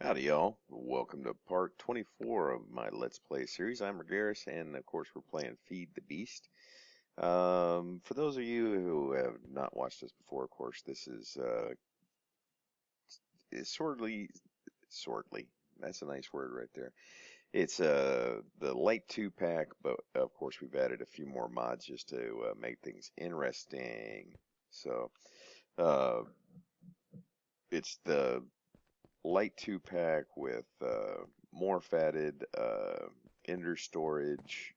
Howdy y'all, welcome to part 24 of my Let's Play series. I'm Ragaras, and of course we're playing Feed the Beast. For those of you who have not watched this before, of course, this is sortly, that's a nice word right there. It's the Lite 2 pack, but of course we've added a few more mods just to make things interesting. So, uh, it's the Lite 2 pack with more fatted, ender storage,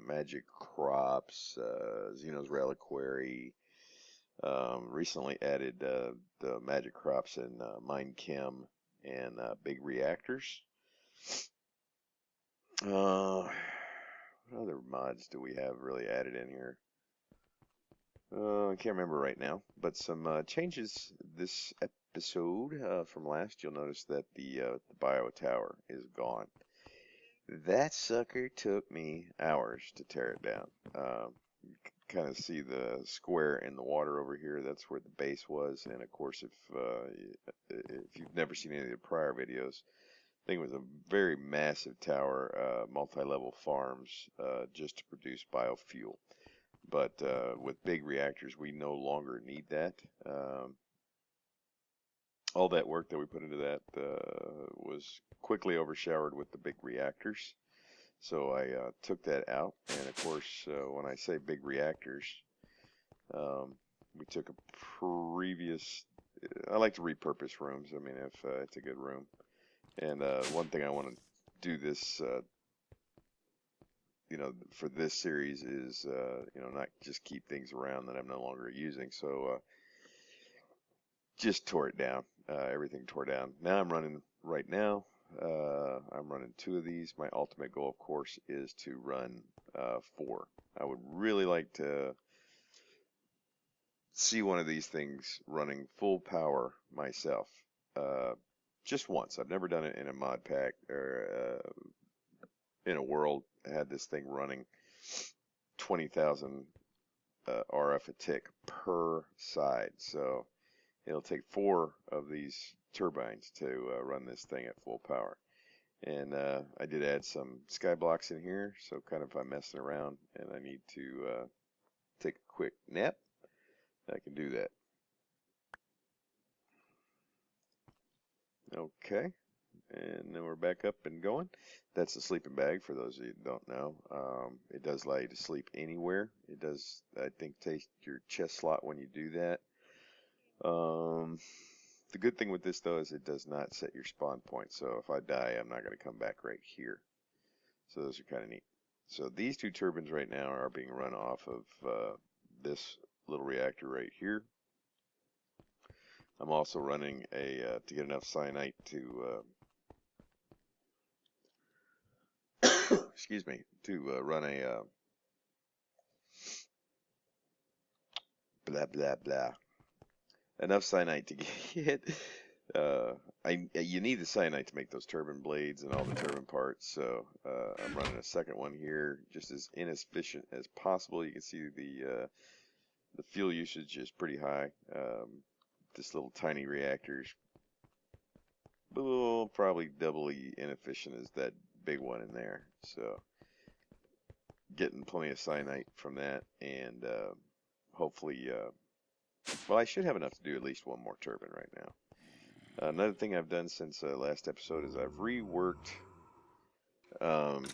magic crops, Xeno's reliquary. Recently added the magic crops in mine chem and big reactors. What other mods do we have really added in here? I can't remember right now, but some changes this episode from last. You'll notice that the bio tower is gone. That sucker took me hours to tear it down. You can kind of see the square in the water over here. That's where the base was. And of course, if you've never seen any of the prior videos, I think it was a very massive tower, multi-level farms, just to produce biofuel. But with big reactors, we no longer need that. All that work that we put into that was quickly overshadowed with the big reactors. So I took that out. And of course, when I say big reactors, we took a previous. I like to repurpose rooms. I mean, if it's a good room. And one thing I want to do this for this series is, not just keep things around that I'm no longer using. So just tore it down. Everything tore down. Now I'm running right now. I'm running 2 of these. My ultimate goal, of course, is to run 4. I would really like to see one of these things running full power myself. Just once. I've never done it in a mod pack or in a world. I had this thing running 20,000 RF a tick per side. So it'll take 4 of these turbines to run this thing at full power. And I did add some sky blocks in here, so kind of if I'm messing around and I need to take a quick nap, I can do that. Okay, and then we're back up and going. That's the sleeping bag, for those of you who don't know. It does allow you to sleep anywhere. It does, I think, take your chest slot when you do that. The good thing with this, though, is it does not set your spawn point. So if I die, I'm not going to come back right here. So those are kind of neat. So these 2 turbines right now are being run off of this little reactor right here. I'm also running to get enough cyanite to excuse me, to run a blah blah blah. Enough cyanite to get you need the cyanite to make those turbine blades and all the turbine parts. So I'm running a second one here, just as inefficient as possible. You can see the fuel usage is pretty high. This little tiny reactor's probably doubly inefficient as that big one in there. So getting plenty of cyanite from that, and hopefully, well, I should have enough to do at least one more turbine right now. Another thing I've done since last episode is I've reworked kind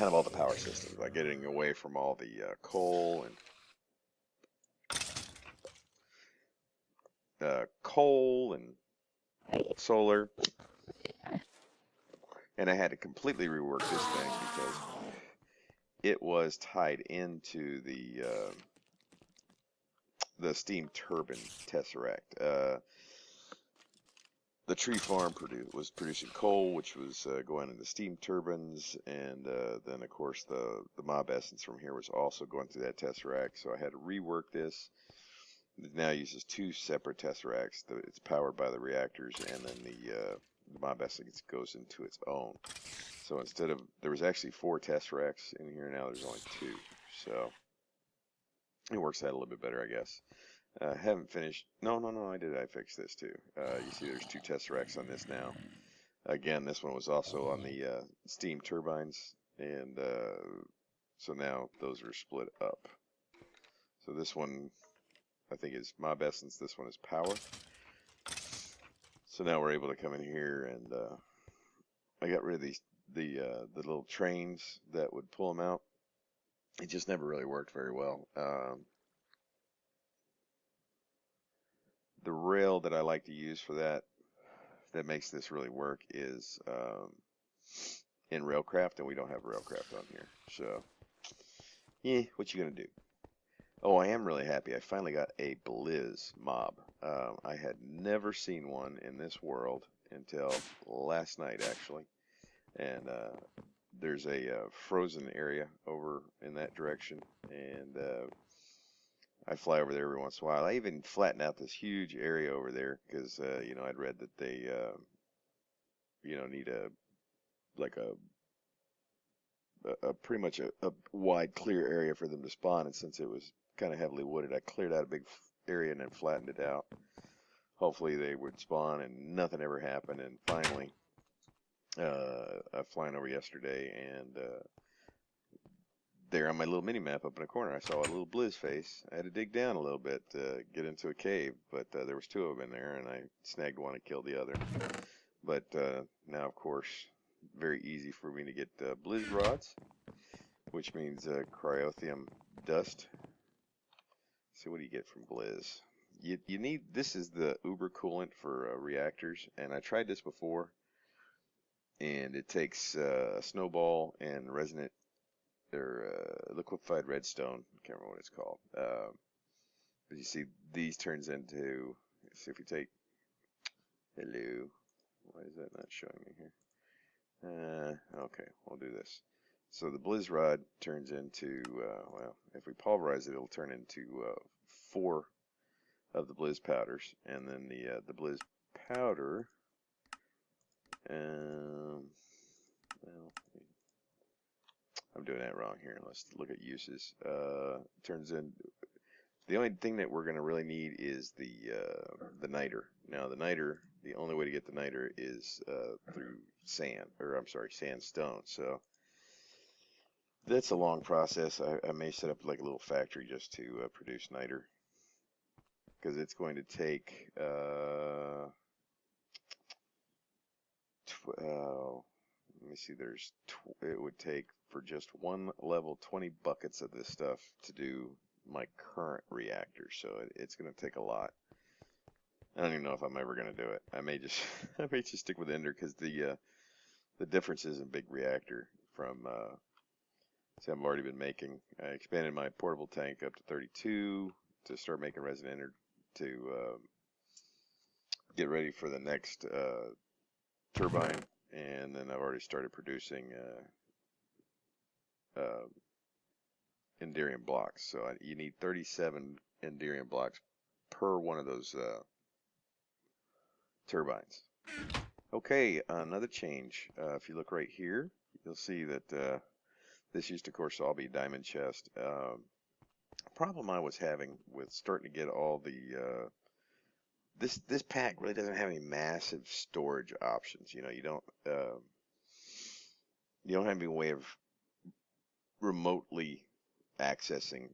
of all the power systems, like getting away from all the coal and solar, and I had to completely rework this thing because it was tied into the steam turbine tesseract. The tree farm was producing coal, which was going into steam turbines, and then of course the mob essence from here was also going through that tesseract. So I had to rework this. It now uses 2 separate tesseracts. It's powered by the reactors, and then the mob essence goes into its own. So instead of, there was actually 4 tesseracts in here, now there's only 2. So it works out a little bit better, I guess. Haven't finished. No, no, no, I fixed this too. You see there's two tesseracts on this now. Again, this one was also on the steam turbines, and so now those are split up. So this one, I think, is mob essence. This one is power. So now we're able to come in here, and I got rid of the little trains that would pull them out. It just never really worked very well. The rail that I like to use for that makes this really work is in Railcraft, and we don't have Railcraft on here. So, yeah, what you gonna do? Oh, I am really happy. I finally got a Blizz mob. I had never seen one in this world until last night, actually. And there's a frozen area over in that direction, and I fly over there every once in a while. I even flatten out this huge area over there because you know, I'd read that they you know, need like a pretty much a wide clear area for them to spawn, and since it was kind of heavily wooded, I cleared out a big area and then flattened it out. Hopefully they would spawn, and nothing ever happened. And finally, I flying over yesterday, and there on my little mini map up in the corner, I saw a little Blizz face. I had to dig down a little bit to get into a cave, but there was two of them in there, and I snagged one and killed the other. But now, of course, very easy for me to get Blizz rods, which means cryothium dust. So what do you get from Blizz? You need, this is the uber coolant for reactors, and I tried this before, and it takes snowball and resonant or liquefied redstone. I can't remember what it's called. But you see, these turns into. Let's see if we take. Hello. Why is that not showing me here? Okay, we'll do this. So the Blizz rod turns into, well, if we pulverize it, it'll turn into 4 of the Blizz powders, and then the Blizz powder, well, I'm doing that wrong here. Let's look at uses. Turns in, the only thing that we're going to really need is the niter. Now the niter, the only way to get the niter is through sand, or I'm sorry, sandstone. So that's a long process. I may set up like a little factory just to produce niter, because it's going to take let me see, it would take for just one level 20 buckets of this stuff to do my current reactor, so it's going to take a lot. I don't even know if I'm ever going to do it. I may just I may just stick with Ender, because the difference is in big reactor from see, I've already been making. I expanded my portable tank up to 32 to start making resin ender to get ready for the next turbine, and then I've already started producing Enderium blocks. So you need 37 Enderium blocks per one of those turbines. Okay, another change. If you look right here, you'll see that this used to, of course, all be diamond chest. Problem I was having with starting to get all the this pack really doesn't have any massive storage options. You know, you don't have any way of remotely accessing.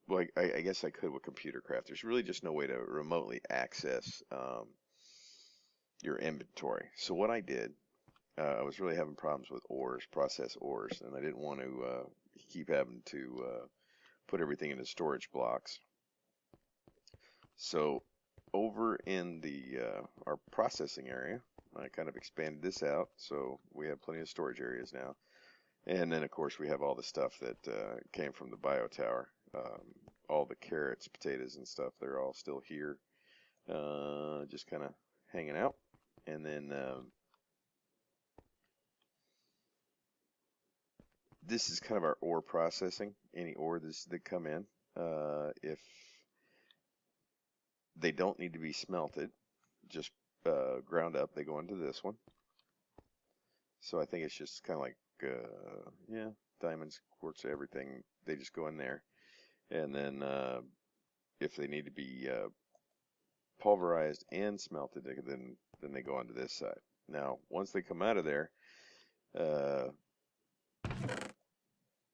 Well, I guess I could with computer craft. There's really just no way to remotely access your inventory. So what I did, I was really having problems with ores, process ores, and I didn't want to keep having to put everything into storage blocks. So over in the our processing area, I kind of expanded this out, so we have plenty of storage areas now. And then, of course, we have all the stuff that came from the bio tower. All the carrots, potatoes, and stuff, they're all still here, just kind of hanging out. And then this is kind of our ore processing. Any ore that come in, if they don't need to be smelted, just ground up, they go into this one. So I think it's just kind of like, yeah, diamonds, quartz, everything, they just go in there. And then if they need to be pulverized and smelted, then they go onto this side. Now, once they come out of there, uh,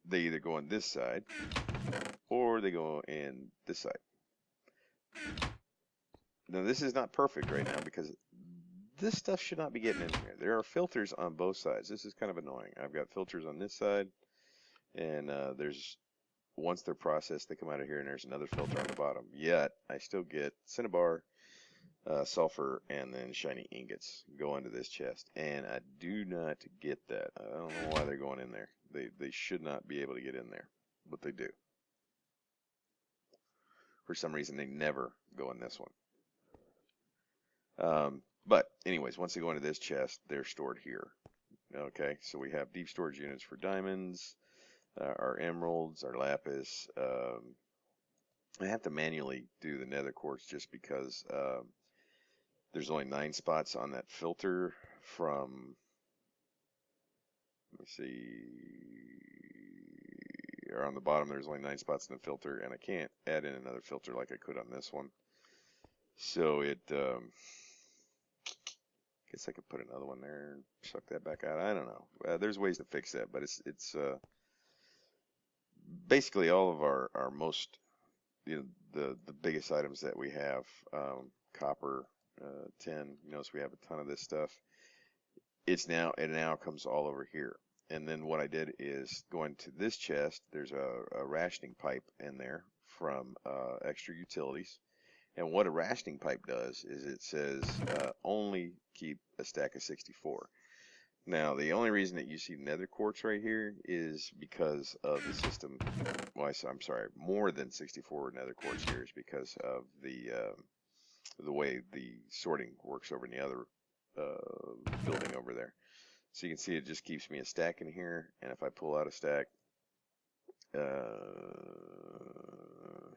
they either go on this side or they go in this side. Now, this is not perfect right now because this stuff should not be getting in here. There are filters on both sides. This is kind of annoying. I've got filters on this side, and there's once they're processed, they come out of here, and there's another filter on the bottom. Yet, I still get cinnabar, sulfur, and then shiny ingots go into this chest, and I do not get that. I don't know why they're going in there. They should not be able to get in there, but they do. For some reason, they never go in this one. But anyways, once they go into this chest, they're stored here. Okay, so we have deep storage units for diamonds, our emeralds, our lapis. I have to manually do the nether quartz just because there's only 9 spots on that filter from, let me see, or on the bottom there's only 9 spots in the filter, and I can't add in another filter like I could on this one. So it, guess I could put another one there and suck that back out. I don't know. There's ways to fix that, but it's basically all of our most, the biggest items that we have, copper, tin, so we have a ton of this stuff. It now comes all over here. And then what I did is go into this chest. There's a rationing pipe in there from extra utilities. And what a rationing pipe does is it says only keep a stack of 64. Now, the only reason that you see nether quartz right here is because of the system. Well, I'm sorry, more than 64 nether quartz here is because of the way the sorting works over in the other building over there. So you can see it just keeps me a stack in here, and if I pull out a stack,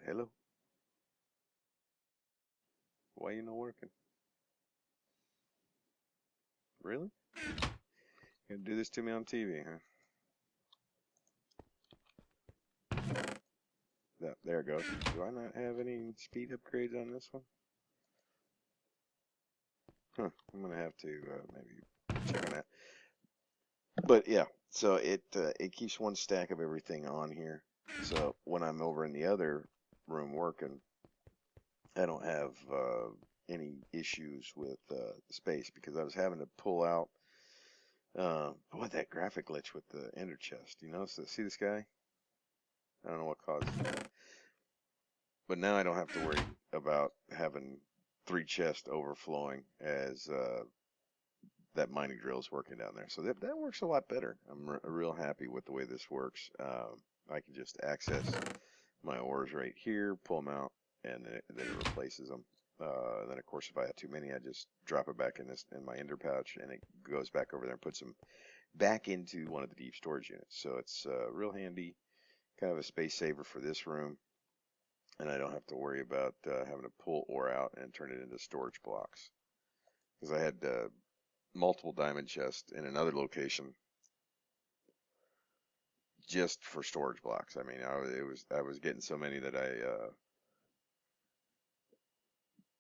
hello? Why you not working? Really? You're gonna do this to me on TV, huh? There it goes. Do I not have any speed upgrades on this one? Huh, I'm gonna have to maybe check on that. But yeah, so it keeps one stack of everything on here. So when I'm over in the other room working, I don't have any issues with space because I was having to pull out. Boy, that graphic glitch with the ender chest. So see this guy? I don't know what caused that. But now I don't have to worry about having 3 chests overflowing as that mining drill is working down there. So that works a lot better. I'm real happy with the way this works. I can just access my ores right here, pull them out, and then it replaces them. Then of course if I have too many, I just drop it back in my ender pouch, and it goes back over there and puts them back into one of the deep storage units. So it's real handy, kind of a space saver for this room, and I don't have to worry about having to pull ore out and turn it into storage blocks. Because I had multiple diamond chests in another location just for storage blocks. I mean, I was getting so many that I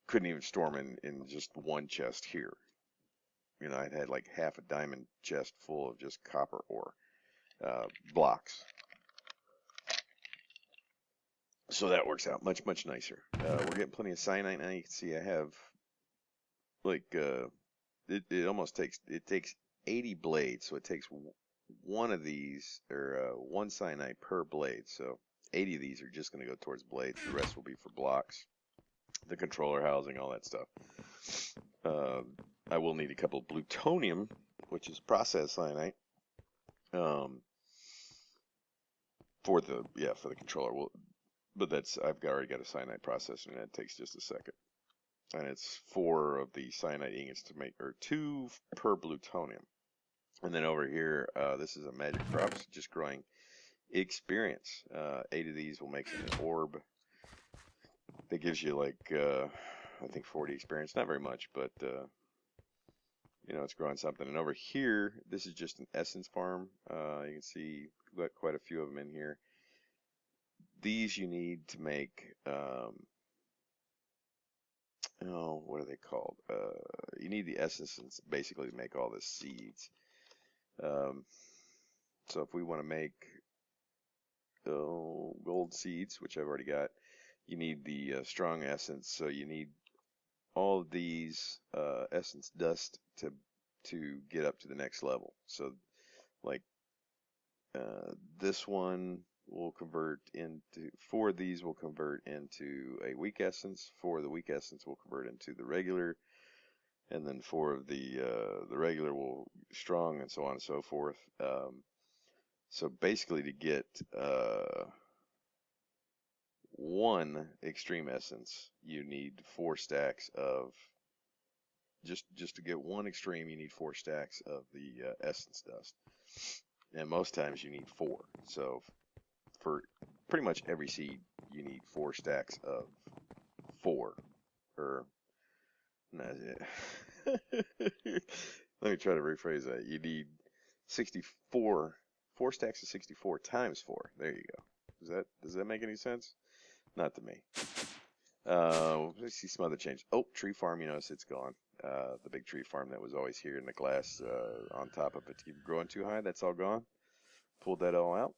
couldn't even store them in just one chest here. I'd had like half a diamond chest full of just copper ore blocks. So that works out much, much nicer. We're getting plenty of cyanite now. You can see I have like it almost takes 80 blades, so it takes one of these, or one cyanite per blade. So 80 of these are just going to go towards blades. The rest will be for blocks, the controller housing, all that stuff. I will need a couple of plutonium, which is processed cyanite, for the controller. But I've already got a cyanide processor, and that takes just a second. And it's 4 of the cyanide ingots to make, or 2 per plutonium. And then over here, this is a magic crop, just growing experience. 8 of these will make an orb. That gives you like, I think 40 experience. Not very much, but it's growing something. And over here, this is just an essence farm. You can see we've got quite a few of them in here. These you need to make oh, what are they called? You need the essences basically to make all the seeds. Um, so if we want to make gold seeds, which I've already got, you need the strong essence. So you need all of these essence dust to get up to the next level. So like this one will convert into 4 of these will convert into a weak essence. 4 of the weak essence will convert into the regular, and then 4 of the regular will strong, and so on and so forth. So basically, to get 1 extreme essence, you need 4 stacks of just to get 1 extreme, you need 4 stacks of the essence dust, and most times you need 4. So for pretty much every seed, you need 4 stacks of 4. Or no, let me try to rephrase that. You need 64, 4 stacks of 64 times 4. There you go. Does that make any sense? Not to me. Let's see some other changes. Oh, tree farm, you notice it's gone. The big tree farm that was always here in the glass on top of it to keep growing too high, that's all gone. Pulled that all out.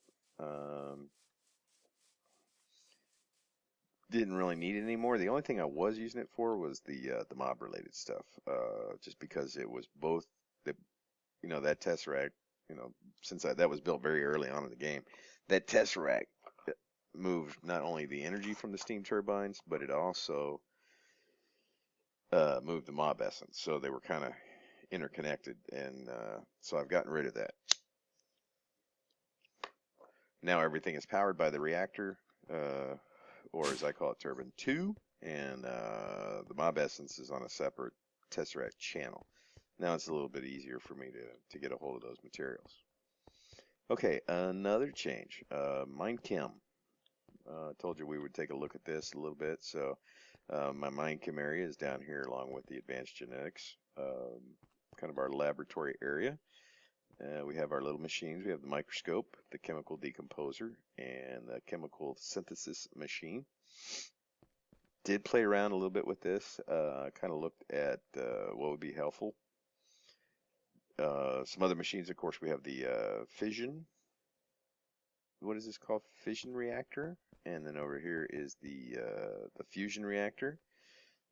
Didn't really need it anymore. The only thing I was using it for was the mob related stuff. Just because it was both the that tesseract, since that was built very early on in the game, that tesseract moved not only the energy from the steam turbines, but it also moved the mob essence. So they were kind of interconnected, and so I've gotten rid of that. Now everything is powered by the reactor, or as I call it, Turbine 2, and the mob essence is on a separate tesseract channel. Now it's a little bit easier for me to get a hold of those materials. Okay, another change, Mine Chem. Told you we would take a look at this a little bit. So my Mine Chem area is down here along with the advanced genetics, kind of our laboratory area. We have our little machines. We have the microscope, the chemical decomposer, and the chemical synthesis machine. Did play around a little bit with this. Kind of looked at what would be helpful. Some other machines, of course, we have the fission. What is this called? Fission reactor. And then over here is the fusion reactor.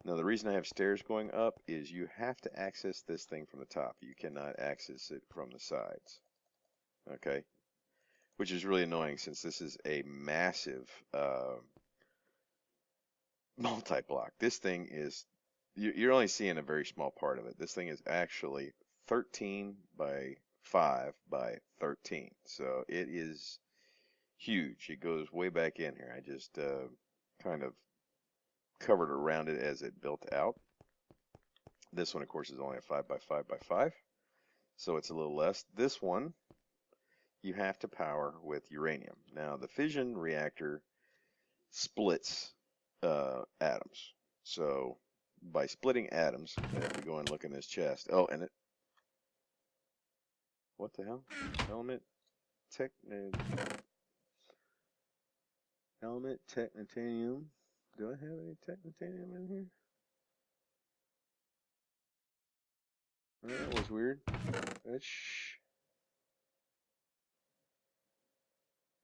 Now the reason I have stairs going up is you have to access this thing from the top. You cannot access it from the sides. Okay? Which is really annoying since this is a massive multi-block. This thing is, you're only seeing a very small part of it. This thing is actually 13 by 5 by 13. So it is huge. It goes way back in here. I just kind of covered around it as it built out. This one, of course, is only a 5 by 5 by 5, so it's a little less. This one, you have to power with uranium. Now, the fission reactor splits atoms. So, by splitting atoms, if we go and look in this chest, oh, and it, what the hell? Element technetium. Do I have any technetium in here? That was weird.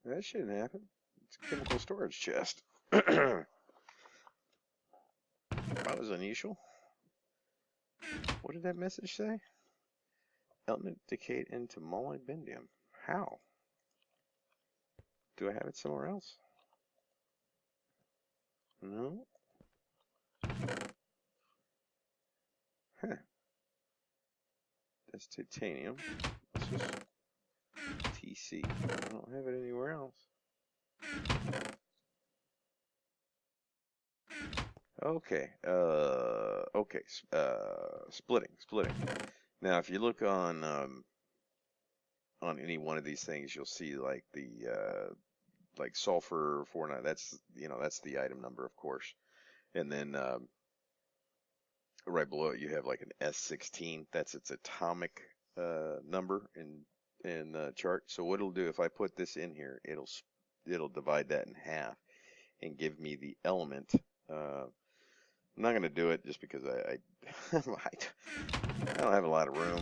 That shouldn't happen. It's a chemical storage chest. That was unusual. What did that message say? Element decayed into molybdenum. How? Do I have it somewhere else? No. Huh. That's titanium. This is TC. I don't have it anywhere else. Okay. Okay. Splitting. Now, if you look on any one of these things, you'll see like the like sulfur 49. That's that's the item number, of course. And then right below it, you have like an S16. That's its atomic number in the chart. So what it'll do if I put this in here, it'll divide that in half and give me the element. I'm not going to do it just because I I don't have a lot of room.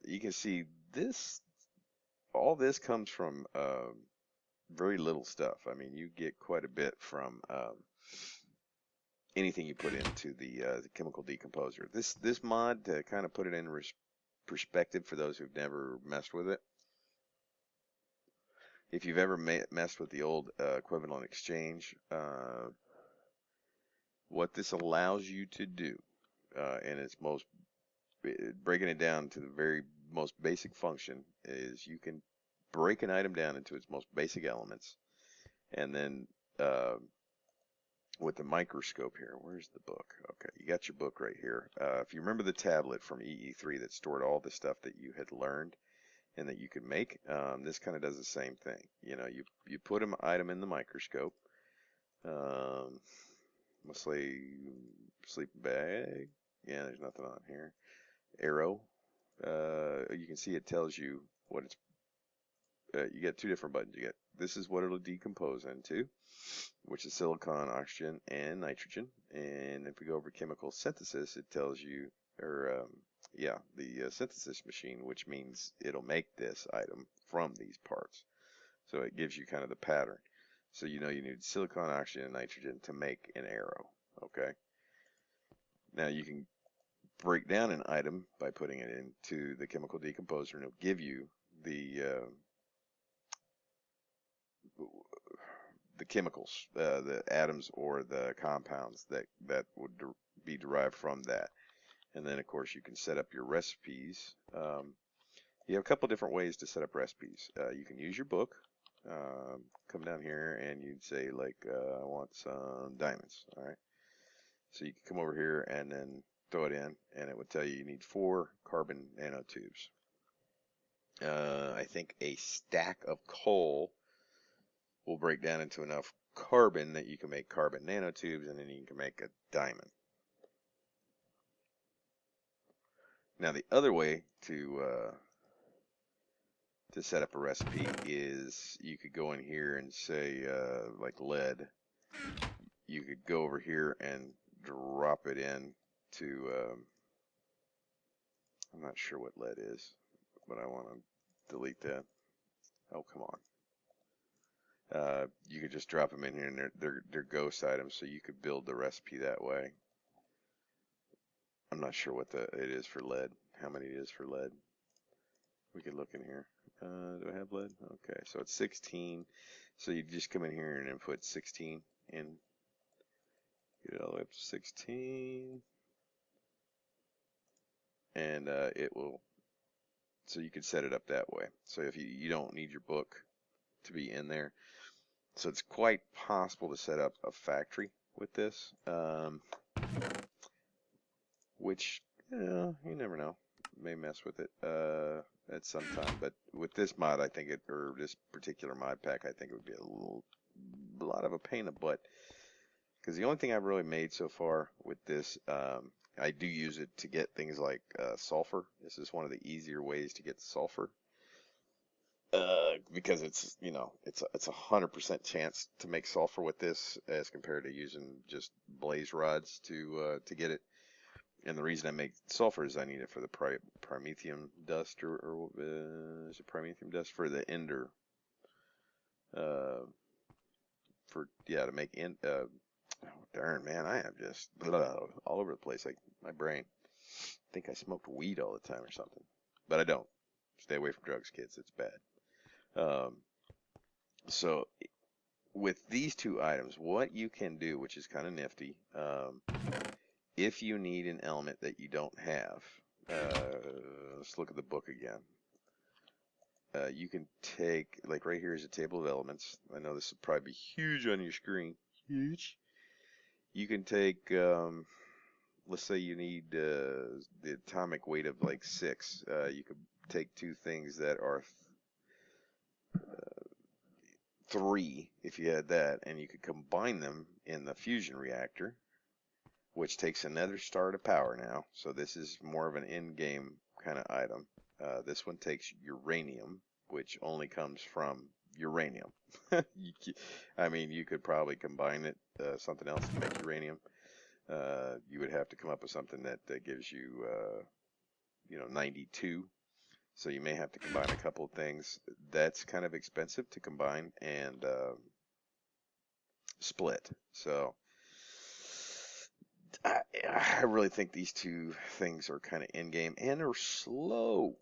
You can see this, all this comes from very little stuff. I mean, you get quite a bit from anything you put into the chemical decomposer. This mod, to kind of put it in perspective for those who've never messed with it, if you've ever messed with the old equivalent exchange, what this allows you to do, and it's most breaking it down to the very most basic function, is you can break an item down into its most basic elements, and then with the microscope here, where's the book? Okay, you got your book right here. If you remember the tablet from EE3 that stored all the stuff that you had learned and that you could make, this kind of does the same thing. You know, you put an item in the microscope. Mostly sleeping bag. Yeah, there's nothing on here. Arrow. You can see it tells you what it's. You get two different buttons. You get, this is what it'll decompose into, which is silicon, oxygen, and nitrogen. And if we go over chemical synthesis, it tells you, or yeah, the synthesis machine, which means it'll make this item from these parts. So it gives you kind of the pattern. So you know you need silicon, oxygen, and nitrogen to make an arrow. Okay. Now you can break down an item by putting it into the chemical decomposer, and it'll give you the chemicals, the atoms or the compounds that would be derived from that. And then of course you can set up your recipes. You have a couple different ways to set up recipes. You can use your book. Come down here and you'd say like, I want some diamonds. All right. So you can come over here and then throw it in, and it would tell you need 4 carbon nanotubes. I think a stack of coal will break down into enough carbon that you can make carbon nanotubes, and then you can make a diamond. Now the other way to set up a recipe is you could go in here and say like lead. You could go over here and drop it in to I'm not sure what lead is, but I want to delete that. Oh, come on. You could just drop them in here, and they're ghost items, so you could build the recipe that way. I'm not sure what it is for lead, how many it is for lead. We could look in here. Do I have lead? Okay, so it's 16. So you just come in here and input 16 in. Get it all the way up to 16. And it will, so you can set it up that way. So if you don't need your book to be in there. So it's quite possible to set up a factory with this, which, you never know, may mess with it at some time. But with this mod, I think or this particular mod pack, I think it would be a lot of a pain in the butt. Because the only thing I've really made so far with this, I do use it to get things like sulfur. This is one of the easier ways to get sulfur. Because it's, you know, it's a 100% chance to make sulfur with this as compared to using just blaze rods to get it. And the reason I make sulfur is I need it for the promethium dust, or is it promethium dust for the ender? To make oh, darn, man, I am just all over the place, like my brain. I think I smoked weed all the time or something, but I don't. Stay away from drugs, kids. It's bad. So with these two items, what you can do, which is kind of nifty, if you need an element that you don't have, let's look at the book again. You can take, like right here is a table of elements. I know this will probably be huge on your screen. Huge. You can take, let's say you need the atomic weight of like 6. You could take 2 things that are 3 if you had that, and you could combine them in the fusion reactor, which takes another star to power now. So this is more of an in-game kind of item. This one takes uranium, which only comes from uranium. I mean, you could probably combine it something else to make uranium. you would have to come up with something that gives you, 92. So you may have to combine a couple of things. That's kind of expensive to combine and split. So I really think these two things are kind of in game and are slow.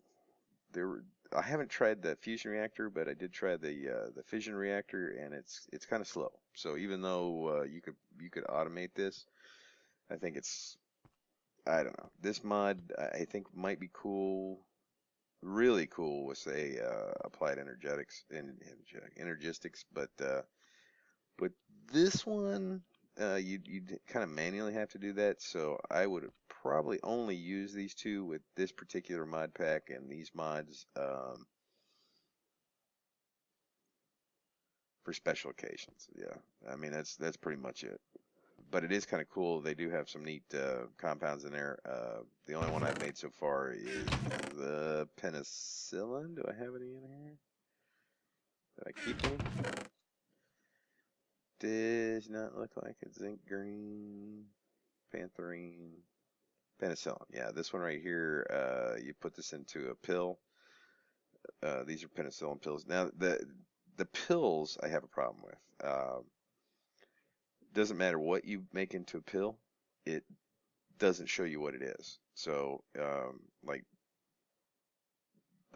I haven't tried the fusion reactor, but I did try the fission reactor, and it's kind of slow. So even though you could automate this, I think I don't know. This mod I think might be cool, really cool with say applied energistics, but this one you kind of manually have to do that. So I would have probably only used these two with this particular mod pack and these mods for special occasions. Yeah, I mean that's pretty much it. But it is kind of cool. They do have some neat compounds in there. The only one I've made so far is the penicillin. Do I have any in here? Did I keep any? Does not look like it. Zinc green, pantherine, penicillin. Yeah, this one right here, you put this into a pill. These are penicillin pills. Now, the pills I have a problem with. Doesn't matter what you make into a pill, it doesn't show you what it is. So, like,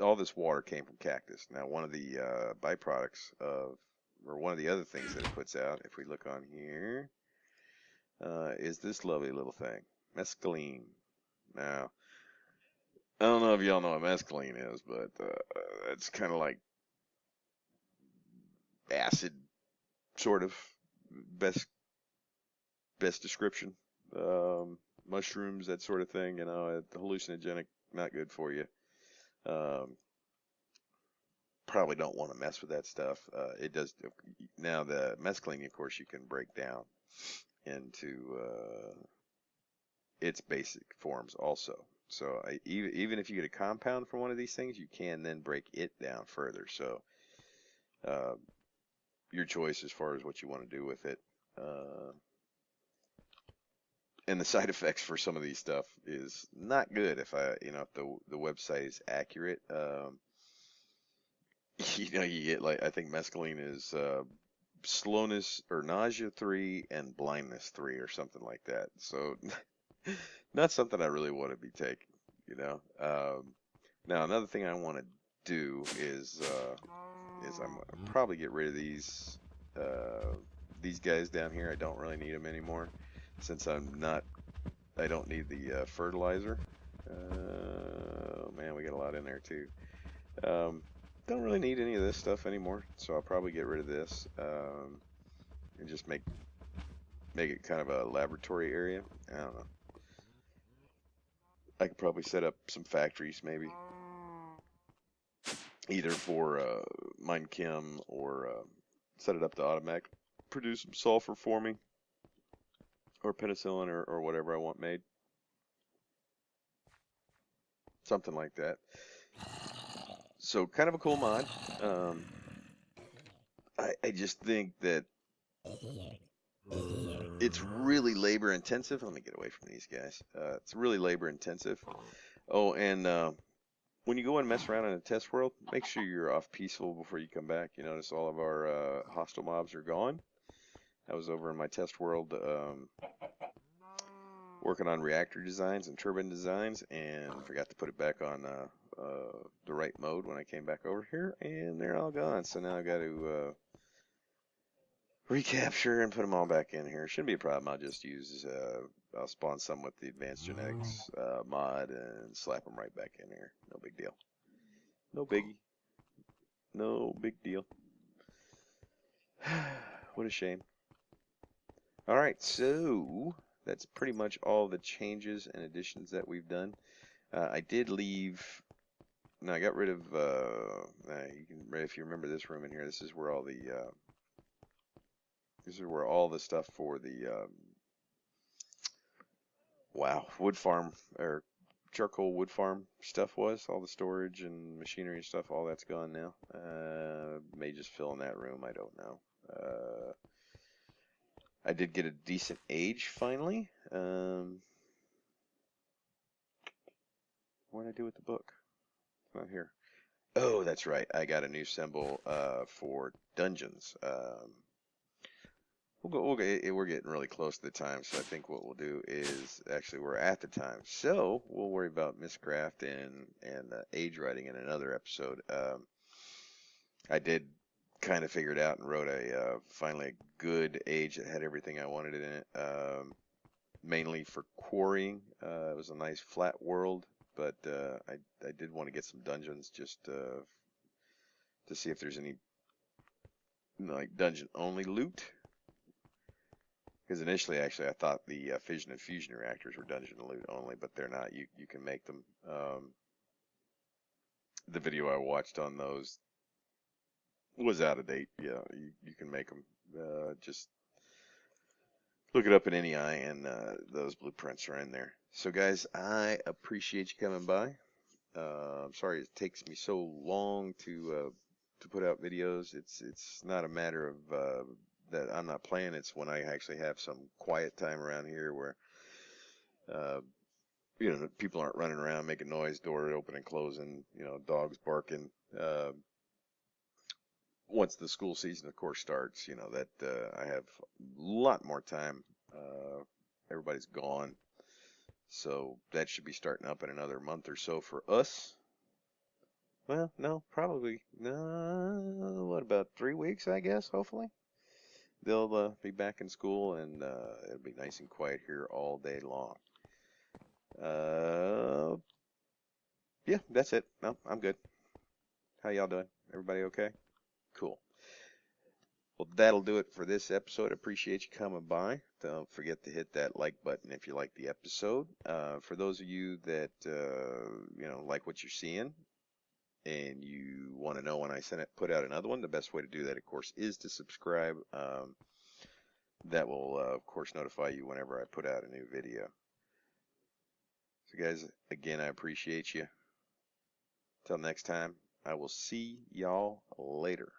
all this water came from cactus. Now, one of the byproducts of, or one of the other things that it puts out, if we look on here, is this lovely little thing, mescaline. Now, I don't know if y'all know what mescaline is, but it's kind of like acid, sort of, best description. Mushrooms, that sort of thing, hallucinogenic, not good for you. Probably don't want to mess with that stuff. It does. Now the mescaline, of course, you can break down into its basic forms also. So even if you get a compound from one of these things, you can then break it down further. So your choice as far as what you want to do with it. And the side effects for some of these stuff is not good if if the website is accurate. You get like, I think mescaline is slowness or nausea 3 and blindness 3 or something like that. So not something I really want to be taking. Now another thing I want to do is I'm gonna probably get rid of these guys down here. I don't really need them anymore since I don't need the fertilizer. Oh man, we got a lot in there too. Don't really need any of this stuff anymore, so I'll probably get rid of this and just make it kind of a laboratory area. I don't know. I could probably set up some factories maybe, either for mine chem or set it up to automatic produce some sulfur for me, or penicillin, or whatever I want made. Something like that. So kind of a cool mod. I just think that it's really labor intensive. Let me get away from these guys. It's really labor intensive. Oh, and when you go and mess around in a test world, make sure you're off peaceful before you come back. You notice all of our hostile mobs are gone. I was over in my test world working on reactor designs and turbine designs, and forgot to put it back on the right mode when I came back over here, and they're all gone. So now I've got to recapture and put them all back in here. Shouldn't be a problem. I'll just use I'll spawn some with the advanced genetics mod and slap them right back in here. No big deal. No biggie. No big deal. What a shame. All right, so that's pretty much all the changes and additions that we've done. I did leave. No, I got rid of. If you remember this room in here, this is where all the. This is where all the stuff for the. Wood farm or charcoal wood farm stuff was. All the storage and machinery and stuff. All that's gone now. May just fill in that room. I don't know. I did get a decent age finally. What did I do with the book? It's not here. Oh, that's right. I got a new symbol for dungeons. We're getting really close to the time, so I think what we'll do is actually we're at the time, so we'll worry about Mistcraft and age writing in another episode. I did kind of figure it out and wrote a finally a good age that had everything I wanted in it. Mainly for quarrying. It was a nice flat world, but I did want to get some dungeons just to see if there's any like dungeon only loot. Because initially, actually, I thought the fission and fusion reactors were dungeon loot only, but they're not. You can make them. The video I watched on those was out of date. Yeah, you can make them. Just look it up in NEI, and those blueprints are in there. So, guys, I appreciate you coming by. I'm sorry it takes me so long to put out videos. It's not a matter of that I'm not playing. It's when I actually have some quiet time around here where uh, people aren't running around making noise, door open and closing, dogs barking. Once the school season, of course, starts, that I have a lot more time. Everybody's gone, so that should be starting up in another month or so for us. Well, no, probably no. What about 3 weeks? I guess. Hopefully, they'll be back in school, and it'll be nice and quiet here all day long. Uh, yeah, that's it. No, I'm good. How y'all doing? Everybody okay? Cool. Well, that'll do it for this episode. Appreciate you coming by. Don't forget to hit that like button if you like the episode. For those of you that like what you're seeing and you want to know when I put out another one, the best way to do that, of course, is to subscribe. That will, of course, notify you whenever I put out a new video. So, guys, again, I appreciate you. Till next time, I will see y'all later.